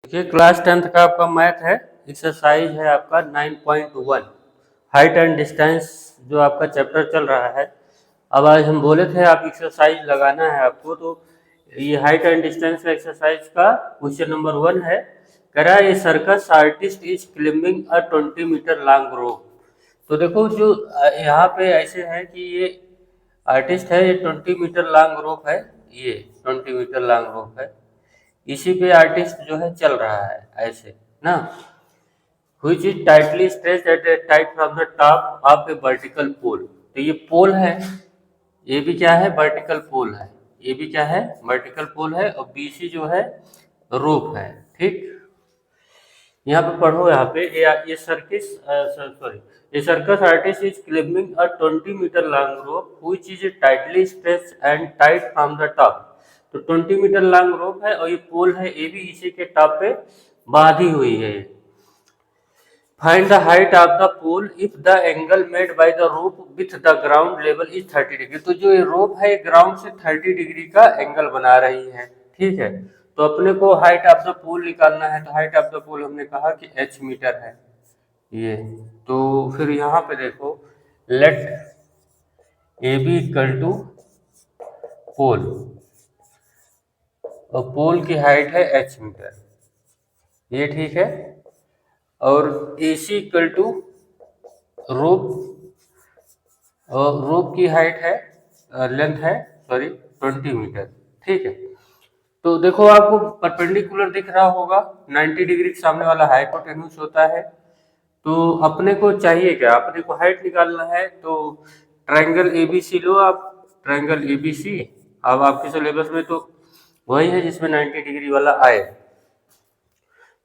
देखिए class 10th का आपका मैथ है, एक्सरसाइज है आपका 9.1 हाइट एंड डिस्टेंस जो आपका चैप्टर चल रहा है। अब आज हम बोले थे आप एक्सरसाइज लगाना है आपको, तो ये हाइट एंड डिस्टेंस का एक्सरसाइज का क्वेश्चन नंबर 1 है। कह रहा है ये circus artist is climbing a 20 metre long rope. तो देखो जो यहाँ पे ऐसे है कि ये आर्टिस्ट है, ये 20 मीटर लॉन्ग रोप है, ये 20 मीटर लॉन्ग रोप है, इसी पे आर्टिस्ट जो है चल रहा है ऐसे ना, which is tightly stretched at a tight from the top of a vertical pole। तो ये पोल है, ये भी क्या है, वर्टिकल पोल है, ये भी क्या है, वर्टिकल पोल है, और बीसी जो है रोप है। ठीक, यहाँ पे पढ़ो, यहाँ पे ये circus artist is climbing a 20 metre long rope which is tightly stretched and tight from the top. तो 20 मीटर लॉन्ग रोप है और ये पोल है, ये भी इसी के टॉप पे बांधी हुई है। Find the height of the pole if the angle made by the rope with the ground level is 30 degree. तो जो ये रोप है ग्राउंड से 30 डिग्री का एंगल बना रही है। ठीक है, तो अपने को हाइट ऑफ द पोल निकालना है, तो हाइट ऑफ द पोल हमने कहा कि h मीटर है ये। तो फिर यहाँ पे देखो, let A B equal to pole, और पोल की हाइट है h मीटर, ये ठीक है। और ए सी इक्वल टू रोप, और रोप की हाइट है, लेंथ है, सॉरी 20 मीटर। ठीक है, तो देखो आपको परपेंडिकुलर दिख रहा होगा, 90 डिग्री के सामने वाला हाइपोटेन्यूज होता है। तो अपने को चाहिए क्या, अपने को हाइट निकालना है, तो ट्रायंगल एबीसी लो आप, ट्रायंगल एबीसी। अब आपके सिलेबस में तो वही है जिसमें 90 डिग्री वाला आए,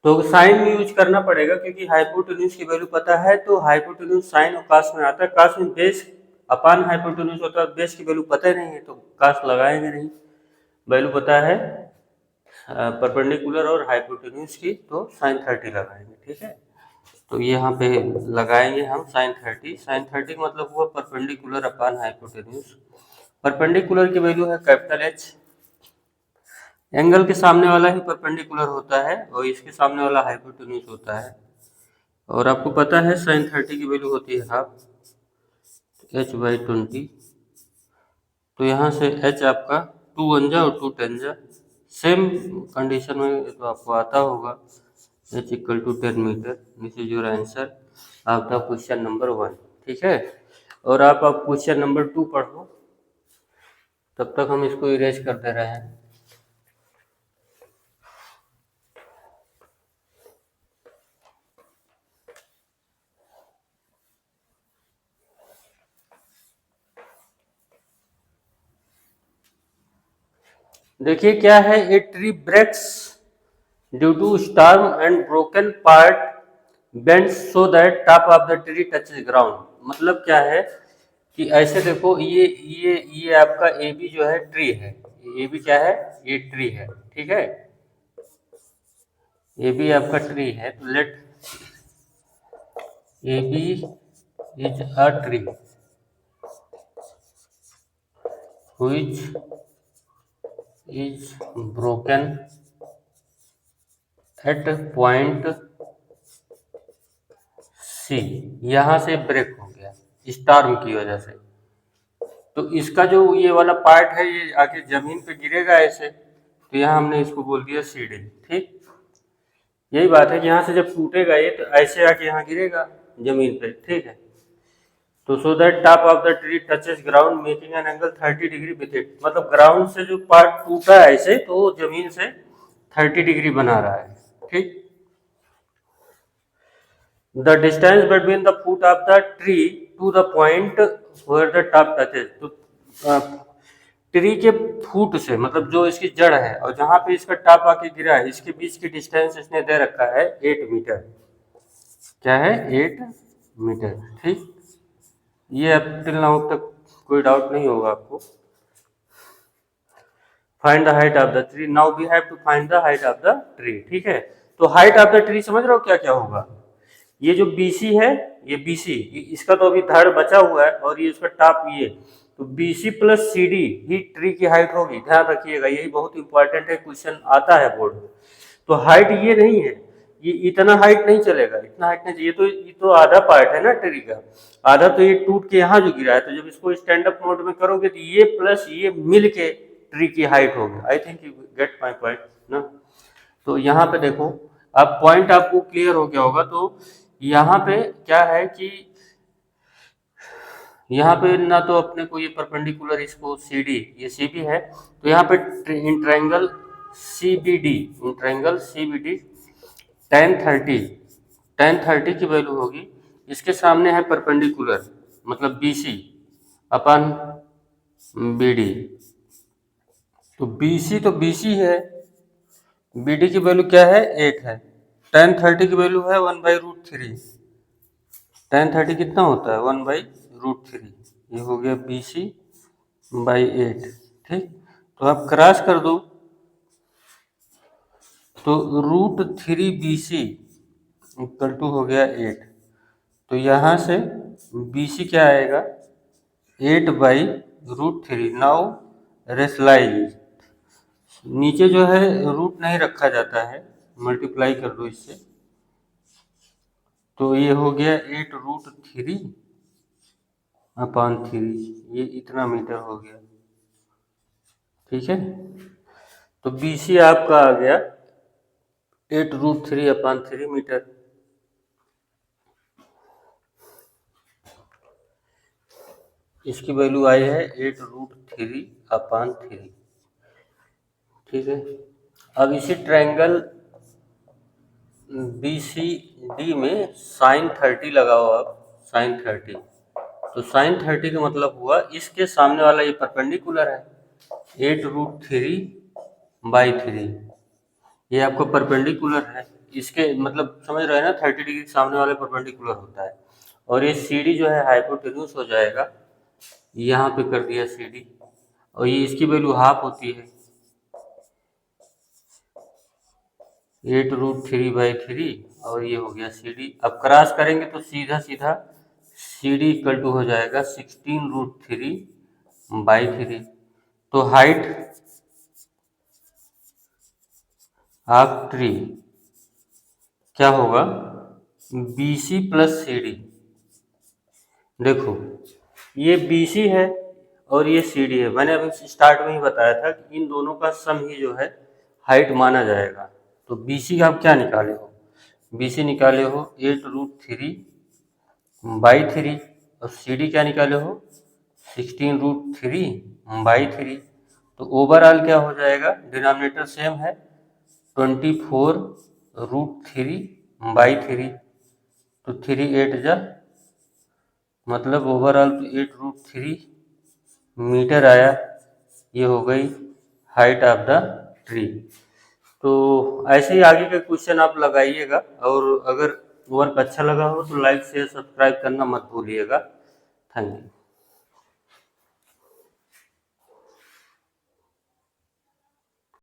तो साइन में यूज करना पड़ेगा क्योंकि हाइपोटेन्यूज की वैल्यू पता है। तो हाइपोटेन्यूज साइन और कास में आता है, कास में बेस अपान हाइपोटेन्यूज होता है, बेस की वैल्यू पता ही नहीं है तो कास लगाएंगे नहीं। वैल्यू पता है परपेंडिकुलर और हाइपोटेन्यूज की, तो साइन 30 लगाएंगे। ठीक है, तो यहाँ पे लगाएंगे हम साइन 30। साइन 30 मतलब हुआ परपेंडिकुलर अपान हाइपोटेन्यूज। परपेंडिकुलर की वैल्यू है कैपिटल एच, एंगल के सामने वाला ही परपेंडिकुलर होता है और इसके सामने वाला हाइपोटेन्यूज होता है। और आपको पता है साइन 30 की वैल्यू होती है हाफ h/20। तो यहाँ से h आपका 2 1 जा और 2 10 जा, सेम कंडीशन में तो आपको आता होगा h = 10 मीटर। This is your answer of the question number 1। ठीक है, और आप क्वेश्चन नंबर 2 पढ़ो, तब तक हम इसको इरेज कर दे रहे हैं। देखिए क्या है, a tree breaks due to storm and broken part bends so that top of the tree touches ground. मतलब क्या है कि ऐसे देखो, ये आपका ए बी जो है ट्री है, ये भी क्या है, ये ट्री है। ठीक है, ए बी आपका ट्री है, तो let A B is a tree which is broken at point C। यहाँ से ब्रेक हो गया स्टॉर्म की वजह से, तो इसका जो ये वाला पार्ट है ये आके जमीन पे गिरेगा ऐसे, तो यहाँ हमने इसको बोल दिया सीडी। ठीक, यही बात है कि यहाँ से जब टूटेगा ये तो ऐसे आके यहाँ गिरेगा जमीन पे। ठीक है, तो सो that top of the tree touches ground making an angle 30 degree with it. मतलब ग्राउंड से जो पार्ट टूटा है ऐसे, तो जमीन से 30 डिग्री बना रहा है। ठीक, the distance between the foot of the tree to the point where the top touches. तो ट्री के फुट से मतलब जो इसकी जड़ है और जहां पे इसका टॉप आके गिरा है, इसके बीच की डिस्टेंस इसने दे रखा है 8 मीटर। क्या है, 8 मीटर। ठीक, ये अब टिल नाउ तक कोई डाउट नहीं होगा आपको। Find the height of the tree, now we have to find the height of the tree. ठीक है, तो हाइट ऑफ द ट्री समझ रहे हो क्या क्या होगा। ये जो BC है, ये BC, इसका तो अभी धड़ बचा हुआ है, और ये इसका टॉप ये, तो BC प्लस CD ही ट्री की हाइट होगी। ध्यान रखिएगा, यही बहुत इंपॉर्टेंट है, क्वेश्चन आता है बोर्ड में। तो हाइट ये नहीं है, ये इतना हाइट नहीं चलेगा, इतना हाइट नहीं चाहिए। ये तो आधा पार्ट है ना ट्री का, आधा तो ये टूट के यहाँ जो गिरा है, तो जब इसको स्टैंड अप मोड में करोगे तो ये प्लस ये मिल के ट्री की हाइट होगी। I think you get my point ना। तो यहाँ पे देखो, अब पॉइंट आपको क्लियर हो गया होगा। तो यहाँ पे क्या है कि यहाँ पे ना तो अपने को ये परपेंडिकुलर इसको सी डी, ये सी बी है, तो यहाँ पे in triangle C B D, in triangle C B D tan thirty की वैल्यू होगी। इसके सामने है परपेंडिकुलर, मतलब बी सी अपन बी डी। तो बी सी तो बी सी है, बी डी की वैल्यू क्या है 8 है, टेन थर्टी की वैल्यू है 1/√3। टेन थर्टी कितना होता है 1/√3, ये हो गया बी सी बाई 8। ठीक, तो आप क्रॉस कर दो तो √3 BC इक्वल टू हो गया 8। तो यहाँ से BC क्या आएगा 8/√3। नाउ रेशलाइज, नीचे जो है रूट नहीं रखा जाता है, मल्टीप्लाई कर दो इससे, तो ये हो गया 8√3/3, ये इतना मीटर हो गया। ठीक है, तो BC आपका आ गया 8√3/3 मीटर। इसकी वैल्यू आई है 8√3/3। ठीक है, अब इसी ट्रायंगल BCD में साइन 30 लगाओ आप, साइन 30। तो साइन 30 का मतलब हुआ इसके सामने वाला ये परपेंडिकुलर है 8√3/3, ये आपको परपेंडिकुलर है। इसके मतलब समझ रहे हैं ना, 30 डिग्री सामने वाले परपेंडिकुलर होता है। और ये CD जो है हाइपोटेन्यूस हो जाएगा, यहाँ पे कर दिया CD, और ये इसकी वैल्यू हाफ होती है 8√3/3, और ये हो गया CD। अब क्रॉस करेंगे तो सीधा सीधा CD इक्वल टू हो जाएगा 16√3/3। तो हाइट ऑफ ट्री क्या होगा BC प्लस CD। देखो ये BC है और ये CD है, मैंने अभी स्टार्ट में ही बताया था कि इन दोनों का सम ही जो है हाइट माना जाएगा। तो BC का आप क्या निकाले हो, BC निकाले हो 8√3/3, और CD क्या निकाले हो 16√3/3। तो ओवरऑल क्या हो जाएगा, डिनोमिनेटर सेम है 24√3/3। तो 3 8 जा, मतलब ओवरऑल तो 8√3 मीटर आया। ये हो गई हाइट ऑफ द ट्री। तो ऐसे ही आगे के क्वेश्चन आप लगाइएगा, और अगर वर्क अच्छा लगा हो तो लाइक शेयर सब्सक्राइब करना मत भूलिएगा। Thank you.